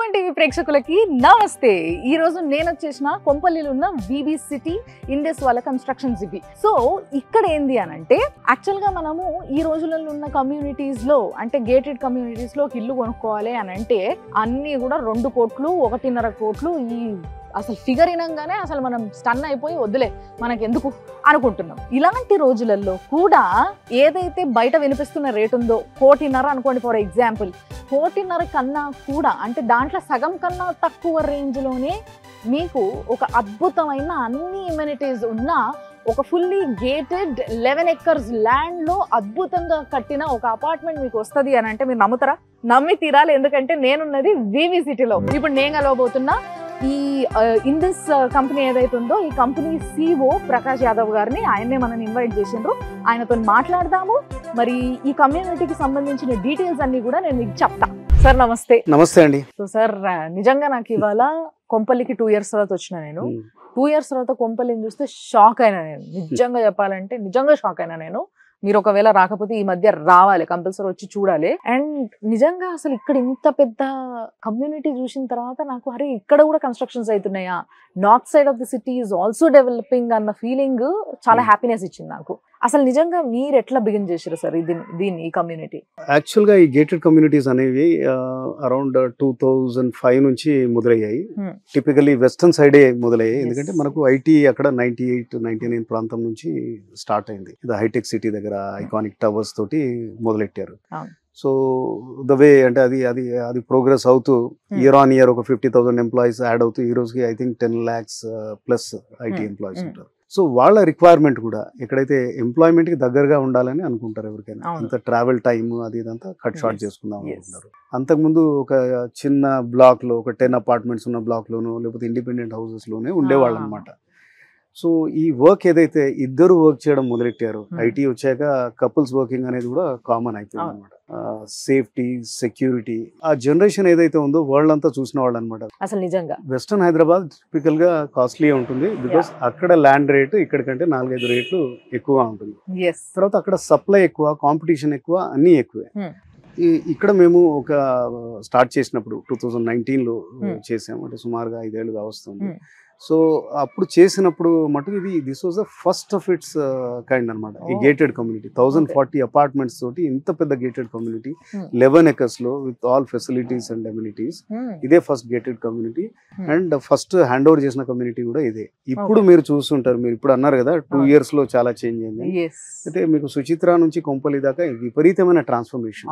Suman TV ప్రేక్షకులకి నమస్తే. ఈ రోజు నేను వచ్చేసిన కొంపల్లిలో ఉన్న విబి సిటీ ఇండస్ వాళ్ళ కన్స్ట్రక్షన్ సిటీ. సో ఇక్కడ ఏంది అని అంటే యాక్చువల్ గా మనము ఈ రోజులలో ఉన్న కమ్యూనిటీస్ లో అంటే గేటెడ్ కమ్యూనిటీస్ లో ఇల్లు కొనుక్కోవాలి అని అంటే అన్ని కూడా 2 కోట్లు 1.5 కోట్లు ఈ అసలు ఫిగర్ వినంగానే అసలు మనం స్టన్ అయిపోయి వద్దులే మనకెందుకు అనుకుంటున్నాం. ఇలాంటి రోజులలో కూడా ఏదైతే బయట వినిపిస్తున్న రేట్ ఉందో 1.5 కోటి అనుకోండి, ఫర్ ఎగ్జాంపుల్ 1.5 కోటి కన్నా కూడా అంటే దాంట్లో సగం కన్నా తక్కువ రేంజ్లోనే మీకు ఒక అద్భుతమైన అన్ని ఇమ్యూనిటీస్ ఉన్న ఒక ఫుల్లీ గేటెడ్ 11 ఎకర్స్ ల్యాండ్ లో అద్భుతంగా కట్టిన ఒక అపార్ట్మెంట్ మీకు వస్తుంది అని అంటే మీరు నమ్ముతారా? నమ్మి తీరాలి. ఎందుకంటే నేనున్నది వివి సిటీలో. ఇప్పుడు నేను కలవబోతున్నా ఈ ఇండస్ కంపెనీ ఏదైతే ఉందో ఈ కంపెనీ CEO ప్రకాష్ యాదవ్ గారిని. ఆయన్నే మనం ఇన్వైట్ చేసిండ్రు. ఆయనతో మాట్లాడదాము. మరి ఈ కమ్యూనిటీకి సంబంధించిన డీటెయిల్స్ అన్ని కూడా నేను మీకు చెప్తా. సార్ నమస్తే. నమస్తే అండి. సో సార్, నిజంగా నాకు ఇవాళ కొంపల్లికి 2 years తర్వాత వచ్చిన నేను. 2 years తర్వాత కొంపల్లిని చూస్తే షాక్ అయినా నేను. నిజంగా చెప్పాలంటే నిజంగా షాక్ అయినా నేను. మీరు ఒకవేళ రాకపోతే ఈ మధ్య రావాలి, కంపల్సరీ వచ్చి చూడాలి. అండ్ నిజంగా అసలు ఇక్కడ ఇంత పెద్ద కమ్యూనిటీ చూసిన తర్వాత నాకు అరే ఇక్కడ కూడా కన్స్ట్రక్షన్స్ అవుతున్నాయా, north side of the city is also developing అన్న ఫీలింగ్ చాలా హ్యాపీనెస్ ఇచ్చింది నాకు. అసలు నిజంగా మీరు ఎట్లా బిగిన్ చేశారు సార్ దీన్ని ఈ కమ్యూనిటీ? యాక్చువల్ గా ఈ గేటెడ్ కమ్యూనిటీస్ అనేవి అరౌండ్ 2005 నుంచి మొదలయ్యాయి. టిపికల్లీ వెస్టర్న్ సైడే మొదలయ్యాయి. ఎందుకంటే మనకు ఐటీ అక్కడ 98, 99 ప్రాంతం నుంచి స్టార్ట్ అయింది. ఇది హైటెక్ సిటీ దగ్గర ఐకానిక్ టవర్స్ తోటి మొదలెట్టారు. సో ద వే అంటే అది ప్రోగ్రెస్ అవుతూ ఇయర్ ఆన్ ఇయర్ ఒక 50,000 ఎంప్లాయీస్ యాడ్ అవుతూ ఈ రోజుకి I think 10 lakhs plus IT employees ఉంటారు. సో వాళ్ళ రిక్వైర్మెంట్ కూడా ఎక్కడైతే ఎంప్లాయ్మెంట్ కి దగ్గరగా ఉండాలని అనుకుంటారు. ఎవరికైనా అంత ట్రావెల్ టైమ్ అది ఇదంతా కట్ షార్ట్ చేసుకుందాం అనుకుంటారు. అంతకుముందు ఒక చిన్న బ్లాక్ లో ఒక 10 అపార్ట్మెంట్స్ ఉన్న బ్లాక్ లోనో లేకపోతే ఇండిపెండెంట్ హౌసెస్ లోనే ఉండేవాళ్ళు అనమాట. సో ఈ వర్క్ ఏదైతే ఇద్దరు వర్క్ చేయడం మొదలెట్టారు, ఐటీ వచ్చాక కపుల్స్ వర్కింగ్ అనేది కూడా కామన్ అయిపోయింది అనమాట. సేఫ్టీ, సెక్యూరిటీ, ఆ జనరేషన్ ఏదైతే ఉందో వాళ్ళంతా చూసిన వాళ్ళు అనమాట. అసలు నిజంగా వెస్టర్న్ హైదరాబాద్ టిపికల్ గా కాస్ట్లీ ఉంటుంది. బికాస్ అక్కడ ల్యాండ్ రేట్ ఇక్కడికంటే 4-5 రేట్లు ఎక్కువగా ఉంటుంది. తర్వాత అక్కడ సప్లై ఎక్కువ, కాంపిటీషన్ ఎక్కువ, అన్ని ఎక్కువే. ఇక్కడ మేము ఒక స్టార్ట్ చేసినప్పుడు 2019లో చేసాము. అంటే సుమారుగా 5 ఏళ్ళుగా వస్తుంది. సో అప్పుడు చేసినప్పుడు మటుకు this was the first of its kind అనమాట. ఈ గేటెడ్ కమ్యూనిటీ 1040 అపార్ట్మెంట్స్ తోటి ఇంత పెద్ద గేటెడ్ కమ్యూనిటీ 11 acres లో with all facilities and amenities. ఇదే first gated community and first hand over చేసిన కమ్యూనిటీ కూడా ఇదే. ఇప్పుడు మీరు చూస్తుంటారు, మీరు ఇప్పుడు అన్నారు కదా 2 years లో చాలా చేంజ్ అయింది. అయితే మీకు సుచిత్ర నుంచి కొంపల్లి దాకా విపరీతమైన ట్రాన్స్ఫర్మేషన్.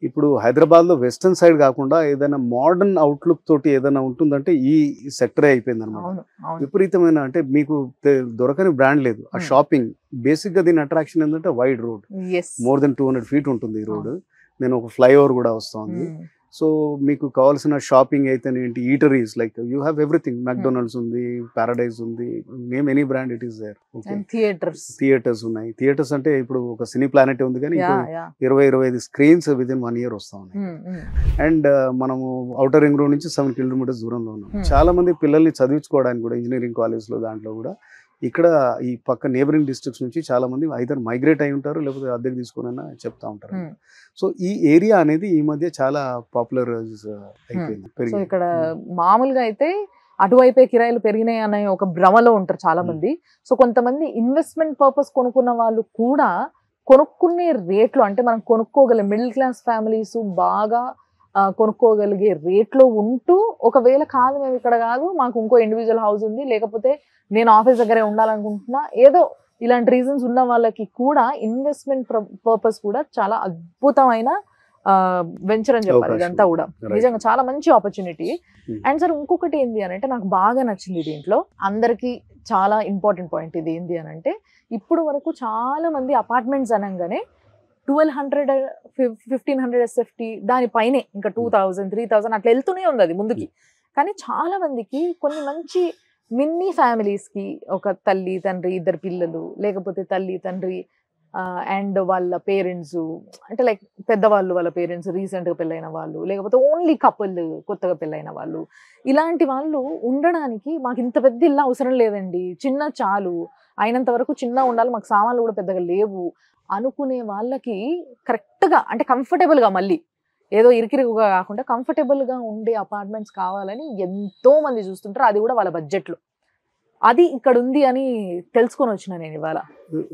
ఇప్పుడు హైదరాబాద్ లో వెస్టర్న్ సైడ్ కాకుండా ఏదైనా మోడర్న్ అవుట్లుక్ తోటి ఏదైనా ఉంటుందంటే ఈ సెక్టరే అయిపోయింది అనమాట. విపరీతమైన అంటే మీకు దొరకని బ్రాండ్ లేదు. ఆ షాపింగ్ బేసిక్ గా దీని అట్రాక్షన్ ఏంటంటే wide road, more than 200 feet ఉంటుంది ఈ రోడ్. నేను ఒక ఫ్లైఓవర్ కూడా వస్తుంది. సో మీకు కావాల్సిన షాపింగ్ అయితే ఏంటి, eateries like you have everything. McDonald's ఉంది, పారడైజ్ ఉంది, name any brand it is there. Theatres ఉన్నాయి. థియేటర్స్ అంటే ఇప్పుడు ఒక సినీ ప్లానెట్ ఉంది, కానీ 20-25 స్క్రీన్స్ విత్ ఇన్ 1 year వస్తా ఉన్నాయి. అండ్ మనము ఔటర్ రింగ్ రోడ్ నుంచి 7 kilometers దూరంలో ఉన్నాం. చాలా మంది పిల్లల్ని చదివించుకోవడానికి కూడా ఇంజనీరింగ్ కాలేజ్ లో దాంట్లో కూడా ఇక్కడ ఈ పక్క నేబరింగ్ డిస్ట్రిక్ట్స్ నుంచి చాలా మంది ఐదర్ మైగ్రేట్ అయి ఉంటారు, లేకపోతే అద్దెకు తీసుకుని చెప్తా ఉంటారు. సో ఈ ఏరియా అనేది ఈ మధ్య చాలా పాపులర్ అయిపోయింది. సో ఇక్కడ మామూలుగా అయితే అటువైపే కిరాయిలు పెరిగినాయి అనే ఒక భ్రమలో ఉంటారు చాలా మంది. సో కొంతమంది ఇన్వెస్ట్మెంట్ పర్పస్ కొనుక్కున్న వాళ్ళు కూడా కొనుక్కునే రేట్లు అంటే మనం కొనుక్కోగలం మిడిల్ క్లాస్ ఫ్యామిలీస్ బాగా కొనుక్కోగలిగే రేట్లో ఉంటూ ఒకవేళ కాదు మేము ఇక్కడ కాదు మాకు ఇంకో ఇండివిజువల్ హౌస్ ఉంది, లేకపోతే నేను ఆఫీస్ దగ్గరే ఉండాలనుకుంటున్నా, ఏదో ఇలాంటి రీజన్స్ ఉన్న వాళ్ళకి కూడా ఇన్వెస్ట్మెంట్ పర్పస్ కూడా చాలా అద్భుతమైన వెంచర్ అని చెప్పాలి. ఇదంతా కూడా నిజంగా చాలా మంచి ఆపర్చునిటీ. అండ్ సార్ ఇంకొకటి ఏంది అని అంటే నాకు బాగా నచ్చింది దీంట్లో, అందరికి చాలా ఇంపార్టెంట్ పాయింట్ ఇది ఏంది అని అంటే ఇప్పుడు వరకు చాలా మంది అపార్ట్మెంట్స్ అనగానే 1200, 1500 SFT దానిపైనే ఇంకా 2000, 3000 అట్లా వెళ్తూనే ఉంది అది ముందుకి. కానీ చాలా మందికి కొన్ని మంచి మిన్నీ ఫ్యామిలీస్కి ఒక తల్లి తండ్రి 2 పిల్లలు, లేకపోతే తల్లి తండ్రి అండ్ వాళ్ళ పేరెంట్స్ అంటే లైక్ పెద్దవాళ్ళు, వాళ్ళ పేరెంట్స్ రీసెంట్గా పెళ్ళైన వాళ్ళు, లేకపోతే ఓన్లీ కపుల్ కొత్తగా పెళ్ళైన వాళ్ళు, ఇలాంటి వాళ్ళు ఉండడానికి మాకు ఇంత పెద్ద ఇల్లు అవసరం లేదండి, చిన్న చాలు, అయినంత వరకు చిన్న ఉండాలి, మాకు సామాన్లు కూడా పెద్దగా లేవు అనుకునే వాళ్ళకి కరెక్ట్గా అంటే కంఫర్టబుల్గా మళ్ళీ ఏదో ఇరికిరిగా కాకుండా కంఫర్టబుల్ గా ఉండే అపార్ట్మెంట్స్ కావాలని ఎంతో మంది చూస్తుంటారు, అది కూడా వాళ్ళ బడ్జెట్ లో. అది ఇక్కడ ఉంది అని తెలుసుకొని వచ్చిన నేను ఇవాళ.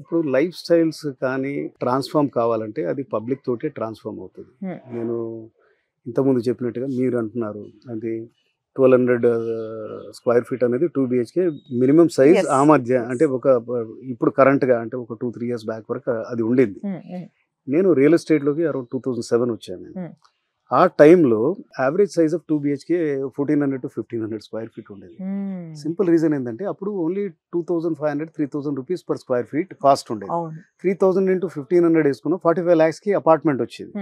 ఇప్పుడు లైఫ్ స్టైల్స్ కానీ ట్రాన్స్ఫార్మ్ కావాలంటే అది పబ్లిక్ తోటే ట్రాన్స్ఫార్మ్ అవుతుంది. నేను ఇంతకుముందు చెప్పినట్టుగా మీరు అంటున్నారు అది 1200 స్క్వేర్ ఫీట్ అనేది 2 BHK మినిమం సైజ్. ఆ మధ్య అంటే ఇప్పుడు కరెంట్గా అంటే ఒక 2-3 years బ్యాక్ వరకు అది ఉండింది. నేను రియల్ ఎస్టేట్లోకి అరౌండ్ 2007 వచ్చాను. నేను ఆ టైంలో average size of 2 BHK 1400 to 1500 square feet ఉండేది. సింపుల్ రీజన్ ఏంటంటే అప్పుడు only 2500-3000 rupees per square feet cost ఉండేది. 3000 into 1500 వేసుకున్న 45 lakhsకి అపార్ట్మెంట్ వచ్చేది.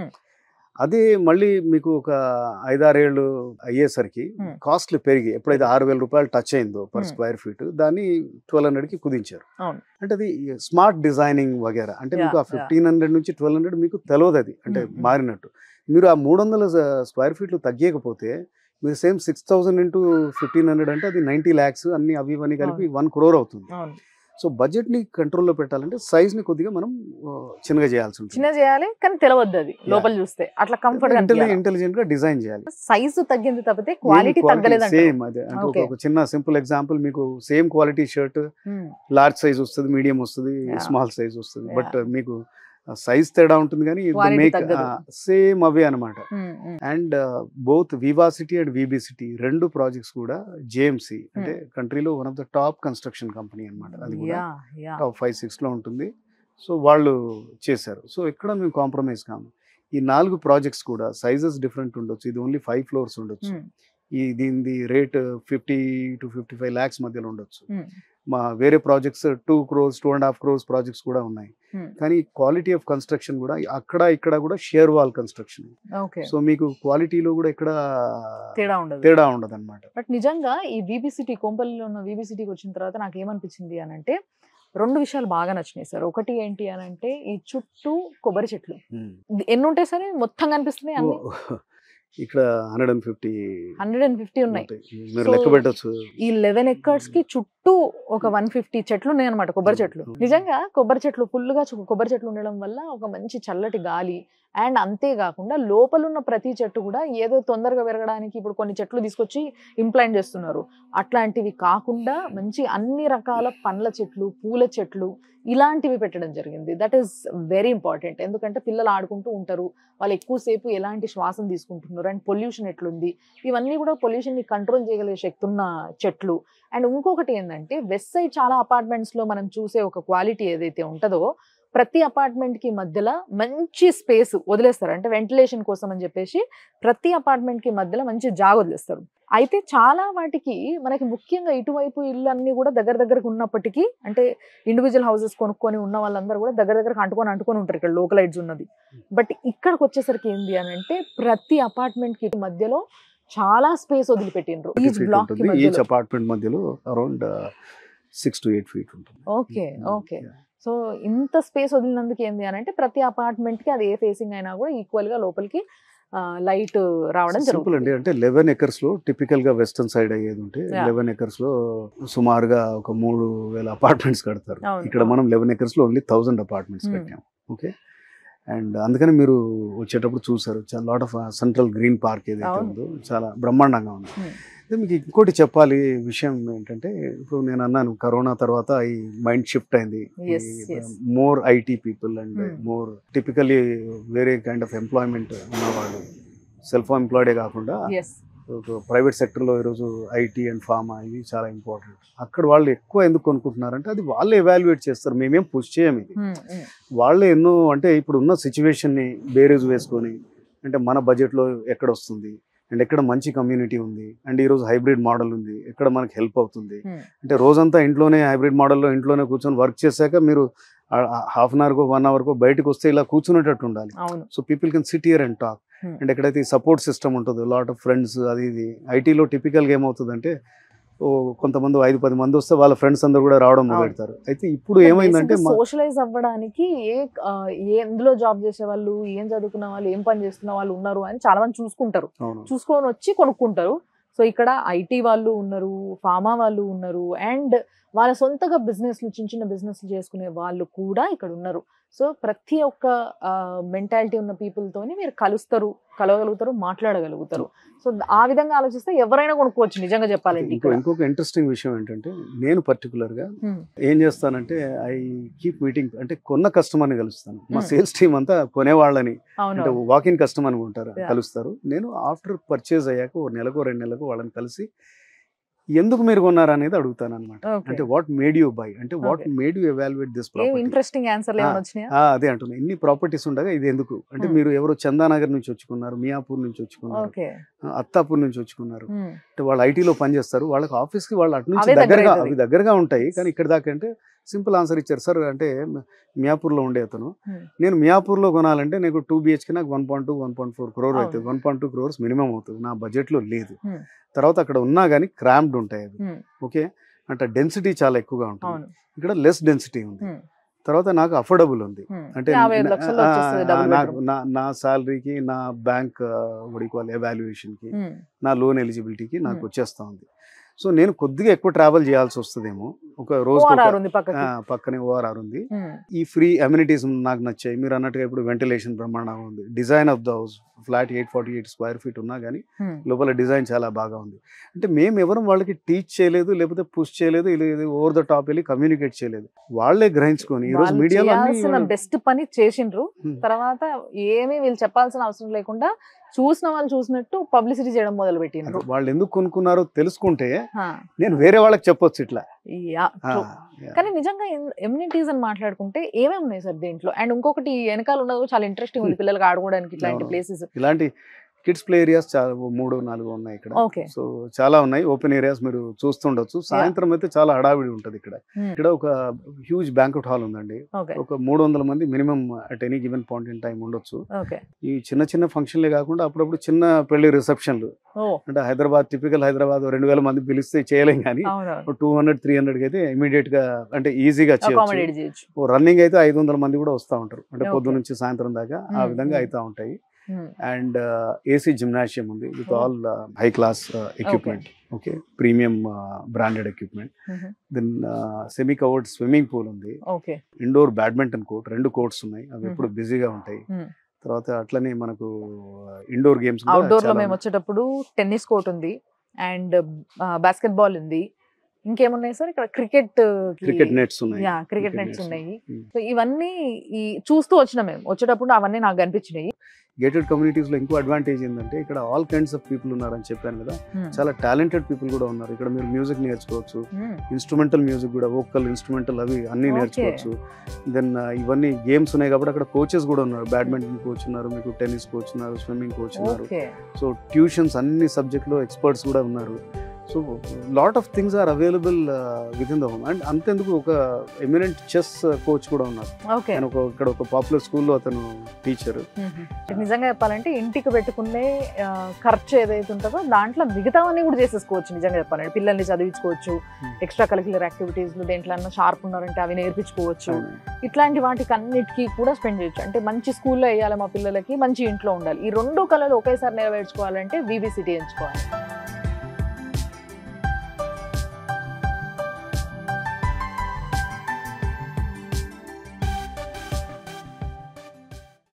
అదే మళ్ళీ మీకు ఒక 5-6 ఏళ్ళు అయ్యేసరికి కాస్ట్లు పెరిగి ఎప్పుడైతే 6000 రూపాయలు టచ్ అయిందో పర్ స్క్వేర్ ఫీట్ దాన్ని 1200కి కుదించారు. అంటే అది స్మార్ట్ డిజైనింగ్ వగేరా. అంటే మీకు ఆ 1500 నుంచి 1200 మీకు తెలియదు అది అంటే మారినట్టు. మీరు ఆ 300 స్క్వేర్ ఫీట్లు తగ్గకపోతే మీరు సేమ్ 6000 into 1500 అంటే అది 90 lakhs అన్ని అవి ఇవన్నీ కలిపి 1 crore అవుతుంది. సో బడ్జెట్ ని కంట్రోల్లో పెట్టాలంటే సైజ్ ని కొద్దిగా మనం చిన్నగా చేయాల్సి ఉంటుంది. చిన్న చేయాలి కానీ తెలవద్దు అది లోపల చూస్తే. అట్లా కంఫర్ట్ ఇంటెలిజెంట్ గా డిజైన్ చేయాలి. సైజు తగ్గింది తప్పితే క్వాలిటీ తగ్గలేదు. సేమ్ అదే అంటే ఒక చిన్న సింపుల్ ఎగ్జాంపుల్, మీకు same quality shirt large size వస్తుంది, మీడియం వస్తుంది, స్మాల్ సైజ్ వస్తుంది. బట్ మీకు సైజ్ తేడా ఉంటుంది కానీ మేక్ సేమ్ అవే అనమాట. అండ్ బోత్ వివాసిటీ అండ్ విబిసిటీ రెండు ప్రాజెక్ట్స్ కూడా JMC అంటే కంట్రీలో one of the top construction company అనమాట. అది కూడా టాప్ 5-6 లో ఉంటుంది. సో వాళ్ళు చేశారు. సో ఎక్కడ మేము కాంప్రమైజ్ కాము. ఈ 4 ప్రాజెక్ట్స్ కూడా సైజెస్ డిఫరెంట్ ఉండొచ్చు. ఇది ఓన్లీ 5 floors ఉండొచ్చు. దీని రేట్ 50 to 55 lakhs మధ్యలో ఉండొచ్చు. మా వేరే ప్రాజెక్ట్స్ 2 crores 2.5 crores ప్రాజెక్ట్స్ కూడా ఉన్నాయి. కానీ క్వాలిటీ ఆఫ్ కన్స్ట్రక్షన్ కూడా అక్కడ ఇక్కడ కూడా షేర్ వాల్ కన్స్ట్రక్షన్. సో మీకు క్వాలిటీలో కూడా ఇక్కడ తేడా ఉండదు అనమాట. బట్ నిజంగా ఈ VBCT కొంపల్లిలో ఉన్న VBCTకి వచ్చిన తర్వాత నాకు ఏమనిపించింది అని అంటే 2 విషయాలు బాగా నచ్చినాయి సార్. ఒకటి ఏంటి అని అంటే ఈ చుట్టూ కొబ్బరి చెట్లు ఎన్ని ఉంటాయి సార్? మొత్తం కనిపిస్తున్నాయి అన్ని. ఇక్కడ 150 ఉన్నాయి. మీరు లెక్క పెట్టొచ్చు. ఈ 11 acres కి చుట్టూ ఒక 150 చెట్లు ఉన్నాయి అనమాట, కొబ్బరి చెట్లు. నిజంగా కొబ్బరి చెట్లు ఫుల్ గా కొబ్బరి చెట్లు ఉండడం వల్ల ఒక మంచి చల్లటి గాలి, అండ్ అంతేకాకుండా లోపల ఉన్న ప్రతి చెట్టు కూడా ఏదో తొందరగా పెరగడానికి ఇప్పుడు కొన్ని చెట్లు తీసుకొచ్చి ఇంప్లాంట్ చేస్తున్నారు, అట్లాంటివి కాకుండా మంచి అన్ని రకాల పండ్ల చెట్లు, పూల చెట్లు ఇలాంటివి పెట్టడం జరిగింది. That is very important. ఎందుకంటే పిల్లలు ఆడుకుంటూ ఉంటారు, వాళ్ళు ఎక్కువసేపు ఎలాంటి శ్వాసం తీసుకుంటున్నారు, అండ్ పొల్యూషన్ ఎట్లుంది, ఇవన్నీ కూడా పొల్యూషన్ని కంట్రోల్ చేయగలిగే శక్తి ఉన్న చెట్లు. అండ్ ఇంకొకటి ఏంటంటే వెస్ట్ సైడ్ చాలా అపార్ట్మెంట్స్ లో మనం చూసే ఒక క్వాలిటీ ఏదైతే ఉంటుందో, ప్రతి అపార్ట్మెంట్ కి మధ్యలో మంచి స్పేస్ వదిలేస్తారు. అంటే వెంటిలేషన్ కోసం అని చెప్పేసి ప్రతి అపార్ట్మెంట్ కి మధ్యలో మంచి జాగ వదిలేస్తారు. అయితే చాలా వాటికి మనకి ముఖ్యంగా ఇటువైపు ఇల్లు అన్ని కూడా దగ్గరకు ఉన్నప్పటికీ, అంటే ఇండివిజువల్ హౌసెస్ కొనుక్కొని ఉన్న వాళ్ళందరూ కూడా దగ్గరకు అంటుకొని ఉంటారు ఇక్కడ లోకలైట్స్ ఉన్నది. బట్ ఇక్కడికి వచ్చేసరికి ఏంది అని అంటే ప్రతి అపార్ట్మెంట్ కి మధ్యలో చాలా స్పేస్ వదిలిపెట్టిండ్రు. ఈచ్ అపార్ట్మెంట్ మధ్యలో అరౌండ్ 6 to 8 feet ఉంటుంది. ఓకే. సో ఇంత స్పేస్ వదిలినందుకు ఏంది అని అంటే ప్రతి అపార్ట్మెంట్ కి అది ఏ ఫేసింగ్ అయినా కూడా ఈక్వల్ గా లోపలికి లైట్ రావడం జరుగుతుంది. అంటే 11 acres లో టిపికల్ గా వెస్టర్న్ సైడ్ అయ్యేది ఉంటే 11 acres లో సుమారుగా ఒక 3000 అపార్ట్మెంట్స్ కడతారు. ఇక్కడ మనం 11 acres లో ఓన్లీ 1000 అపార్ట్మెంట్స్ కట్టాం. ఓకే. అండ్ అందుకని మీరు వచ్చేటప్పుడు చూసారు చాలా lot of central green park ఏదైతే ఉందో చాలా బ్రహ్మాండంగా ఉంది. మీకు ఇంకోటి చెప్పాలి విషయం ఏంటంటే, ఇప్పుడు నేను అన్నాను కరోనా తర్వాత ఈ మైండ్ షిఫ్ట్ అయింది. More IT people and more typically వేరే కైండ్ ఆఫ్ ఎంప్లాయ్మెంట్ ఉన్నవాళ్ళు, సెల్ఫ్ ఎంప్లాయిడే కాకుండా ప్రైవేట్ సెక్టర్లో ఈరోజు IT అండ్ ఫార్మా ఇవి చాలా ఇంపార్టెంట్. అక్కడ వాళ్ళు ఎక్కువ ఎందుకు కొనుక్కుంటున్నారంటే అది వాళ్ళే ఎవాల్యుయేట్ చేస్తారు, మేమేం పుష్ చేయం. ఇది వాళ్ళే ఎన్నో అంటే ఇప్పుడు ఉన్న సిచ్యువేషన్ని బేరేజ్ వేసుకొని అంటే మన బడ్జెట్లో ఎక్కడ వస్తుంది అండ్ ఎక్కడ మంచి కమ్యూనిటీ ఉంది అండ్ ఈరోజు హైబ్రిడ్ మోడల్ ఉంది, ఎక్కడ మనకి హెల్ప్ అవుతుంది. అంటే రోజంతా ఇంట్లోనే హైబ్రిడ్ మోడల్లో ఇంట్లోనే కూర్చొని వర్క్ చేశాక మీరు హాఫ్ అన్ అవర్కో 1 hourకో బయటకు వస్తే ఇలా కూర్చునేటట్టు ఉండాలి. So people can SIT here and talk. And ఎక్కడైతే సపోర్ట్ సిస్టమ్ ఉంటుందో లాట్ ఆఫ్ ఫ్రెండ్స్ అది ఇది. ఐటీలో టిపికల్గా ఏమవుతుందంటే కొంతమంది 5-10 మంది వస్తే వాళ్ళ ఫ్రెండ్స్ అందరూ కూడా రావడం మొదలెడతారు. అయితే ఇప్పుడు ఏమైందంటే సోషలైజ్ అవ్వడానికి ఎందులో జాబ్ చేసే వాళ్ళు, ఏం చదువుకున్న వాళ్ళు, ఏం పని చేస్తున్న వాళ్ళు ఉన్నారు అని చాలా మంది చూసుకుంటారు, చూసుకొని వచ్చి కొనుక్కుంటారు. సో ఇక్కడ IT వాళ్ళు ఉన్నారు, ఫార్మా వాళ్ళు ఉన్నారు, అండ్ వాళ్ళ సొంతగా చిన్న చిన్న బిజినెస్లు చేసుకునే వాళ్ళు కూడా ఇక్కడ ఉన్నారు. సో ప్రతి ఒక్క మెంటాలిటీ ఉన్న పీపుల్ తోని మీరు కలవగలుగుతారు, మాట్లాడగలుగుతారు. సో ఆ విధంగా ఆలోచిస్తే ఎవరైనా కొనుక్కోవచ్చు నిజంగా చెప్పాలంటే. ఇంకొక ఇంట్రెస్టింగ్ విషయం ఏంటంటే, నేను పర్టికులర్ గా ఏం చేస్తానంటే, ఐ కీప్ మీటింగ్, అంటే కొన్న కస్టమర్ ని కలుస్తాను. మా సేల్స్ టీమ్ అంతా కొనేవాళ్ళని, అంటే వాక్ ఇన్ కస్టమర్ ఉంటారు, కలుస్తారు. నేను ఆఫ్టర్ పర్చేజ్ అయ్యాక 1 నెలకు 2 నెలలకు వాళ్ళని కలిసి ఎందుకు మీరు కొన్నారు అనేది అడుగుతాను అనమాట. అంటే వాట్ మేడ్ యూ బై, అంటే what made you evaluate this property. Interesting answer అదే అంటున్నా, ఇన్ని ప్రాపర్టీస్ ఉండగా ఇది ఎందుకు, అంటే మీరు ఎవరో చందానగర్ నుంచి వచ్చుకున్నారు, మియాపూర్ నుంచి వచ్చుకున్నారు, అత్తాపూర్ నుంచి వచ్చుకున్నారు, అంటే వాళ్ళు ఐటీలో పనిచేస్తారు, వాళ్ళకి ఆఫీస్ కి వాళ్ళు అటు నుంచి దగ్గరగా ఉంటాయి. కానీ ఇక్కడ దాకా అంటే సింపుల్ ఆన్సర్ ఇచ్చారు, సార్ అంటే మియాపూర్లో ఉండే అతను, నేను మియాపూర్లో కొనాలంటే నాకు 2 BHK నాకు 1.2 1.4 crore అవుతుంది, 1.2 crores మినిమం అవుతుంది, నా బడ్జెట్లో లేదు. తర్వాత అక్కడ ఉన్నా కానీ క్రాంప్డ్ ఉంటాయి అవి. ఓకే, అంటే డెన్సిటీ చాలా ఎక్కువగా ఉంటుంది, ఇక్కడ లెస్ డెన్సిటీ ఉంది. తర్వాత నాకు అఫోర్డబుల్ ఉంది, అంటే నా సాలరీకి, నా బ్యాంక్ ఎవాల్యుయేషన్ కి, నా లోన్ ఎలిజిబిలిటీకి నాకు వచ్చేస్తా ఉంది. సో నేను కొద్దిగా ఎక్కువ ట్రావెల్ చేయాల్సి వస్తుందేమో, ఒక రోజు పక్కనే ORR ఉంది. ఈ ఫ్రీ అమ్యూనిటీస్ నాకు నచ్చాయి. మీరు అన్నట్టుగా ఇప్పుడు వెంటిలేషన్ బ్రహ్మాండంగా ఉంది, design of the house, flat 848 square feet ఉన్నా కానీ లోపల డిజైన్ చాలా బాగా ఉంది. అంటే మేము ఎవరు వాళ్ళకి టీచ్ చేయలేదు, లేకపోతే పుష్ చేయలేదు, ఓవర్ ద టాప్ వెళ్ళి కమ్యూనికేట్ చేయలేదు, వాళ్ళే గ్రహించుకొని ఈ రోజు మీడియాలో బెస్ట్ పని చేసిండ్రు. తర్వాత ఏమీ వీళ్ళు చెప్పాల్సిన అవసరం లేకుండా చూసిన వాళ్ళు చూసినట్టు పబ్లిసిటీ చేయడం మొదలు పెట్టిండ్రు. వాళ్ళు ఎందుకు కొనుక్కున్నారో తెలుసుకుంటే నేను వేరే వాళ్ళకి చెప్పొచ్చు ఇట్లా. కానీ నిజంగా ఎమ్యూనిటీస్ అని మాట్లాడుకుంటే ఏమేమి ఉన్నాయి సార్ దీంట్లో? అండ్ ఇంకొకటి వెనకాల ఉన్నది చాలా ఇంట్రెస్టింగ్ ఉంది, పిల్లలకి ఆడుకోవడానికి ఇట్లాంటి ప్లేసెస్, ఇలాంటి కిడ్స్ ప్లే ఏరియాస్ 3-4 ఉన్నాయి ఇక్కడ. సో చాలా ఉన్నాయి ఓపెన్ ఏరియాస్, మీరు చూస్తుండొచ్చు. సాయంత్రం అయితే చాలా హడావిడి ఉంటది ఇక్కడ. ఇక్కడ ఒక హ్యూజ్ బ్యాంక్వెట్ హాల్ ఉందండి, ఒక 300 మంది minimum at any given point in time ఉండొచ్చు. ఈ చిన్న ఫంక్షన్లే కాకుండా అప్పుడప్పుడు చిన్న పెళ్లి రిసెప్షన్లు, అంటే టిపికల్ హైదరాబాద్ 2000 మంది పిలిస్తే చేయలేం, కానీ 200-300 అయితే ఇమీడియట్ గా, అంటే ఈజీగా చేయొచ్చు. రన్నింగ్ అయితే 500 మంది కూడా వస్తూ ఉంటారు, అంటే పొద్దు నుంచి సాయంత్రం దాకా ఆ విధంగా అవుతా ఉంటాయి. అండ్ ఏసీ జిమ్నాషియం ఉంది with all high class equipment, okay, premium branded equipment. Then semi covered swimming pool ఉంది, ఇండోర్ బ్యాడ్మింటన్ కోర్ట్, 2 కోర్ట్స్ ఉన్నాయి, అవి ఎప్పుడు బిజీగా ఉంటాయి. తర్వాత అట్లనే మనకు ఇండోర్ గేమ్స్, అవుట్డోర్ లో మేము వచ్చేటప్పుడు టెన్నిస్ కోర్ట్ ఉంది, అండ్ బాస్కెట్ బాల్ ఉంది. ఇంకేమున్నాయి సార్ ఇక్కడ? క్రికెట్ నెట్స్ ఉన్నాయి. సో ఇవన్నీ చూస్తూ వచ్చినా మేము వచ్చేటప్పుడు, అవన్నీ నాకు కనిపించినాయి. గేటెడ్ కమ్యూనిటీస్ లో ఇంకో అడ్వాంటేజ్ ఏంటంటే ఇక్కడ ఆల్ కైండ్స్ ఆఫ్ పీపుల్ ఉన్నారని చెప్పాను కదా, చాలా టాలెంటెడ్ పీపుల్ కూడా ఉన్నారు ఇక్కడ. మీరు మ్యూజిక్ నేర్చుకోవచ్చు, ఇన్స్ట్రుమెంటల్ మ్యూజిక్ కూడా, వోకల్, ఇన్స్ట్రుమెంటల్ అవి అన్ని నేర్చుకోవచ్చు. దెన్ ఇవన్నీ గేమ్స్ ఉన్నాయి కాబట్టి అక్కడ కోచెస్ కూడా ఉన్నారు, బ్యాడ్మింటన్ కోచ్ ఉన్నారు, మీకు టెన్నిస్ కోచ్ ఉన్నారు, స్విమ్మింగ్ కోచ్ ఉన్నారు. సో ట్యూషన్స్ అన్ని సబ్జెక్ట్ లో ఎక్స్పర్ట్స్ కూడా ఉన్నారు. So lot of things are available with in the home. And అంతెందుకు ఒక ఎమినెంట్ చెస్ కోచ్ కూడా ఉన్నారు. ఇక్కడ ఒక పాపులర్ స్కూల్లో అతను టీచర్. నిజంగా చెప్పాలంటే ఇంటికి పెట్టుకునే ఖర్చు ఏదైతే ఉంటుందో దాంట్లో మిగతావన్నీ కూడా చేసేసుకోవచ్చు. నిజంగా చెప్పాలంటే పిల్లల్ని చదివించుకోవచ్చు, ఎక్స్ట్రా కరిక్యులర్ యాక్టివిటీస్ దేంట్లో షార్ప్ ఉన్నారంటే అవి నేర్పించుకోవచ్చు. ఇట్లాంటి వాటికి అన్నిటికీ కూడా స్పెండ్ చేయొచ్చు. అంటే మంచి స్కూల్లో వేయాలి మా పిల్లలకి, మంచి ఇంట్లో ఉండాలి, ఈ 2 కళలు ఒకేసారి నెరవేర్చుకోవాలంటే VB City ఎంచుకోవాలి.